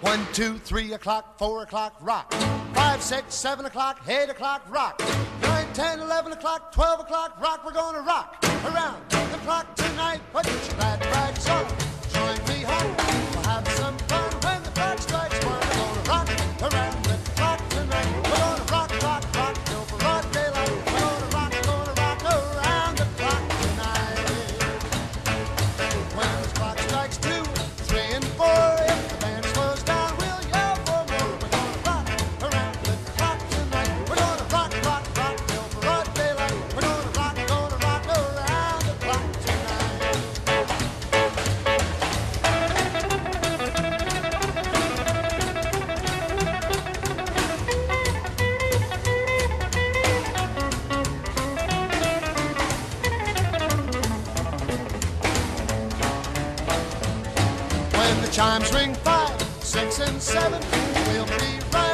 1, 2, 3 o'clock, 4 o'clock, rock. 5, 6, 7 o'clock, 8 o'clock, rock. 9, 10, 11 o'clock, 12 o'clock, rock. We're gonna rock around the clock tonight. Put your glad rags on, join me home. We'll have some fun when the clock strikes 1. We're gonna rock around the clock tonight. We're gonna rock, rock, rock till broad daylight. We're gonna rock around the clock tonight. When the clock strikes 2, 3, and 4, if the band slows down, we'll yell for more. We're gonna rock around the clock tonight. We're gonna rock, rock, rock till broad daylight. We're gonna rock around the clock tonight. When the chimes ring 5, 6, and 7, we'll be right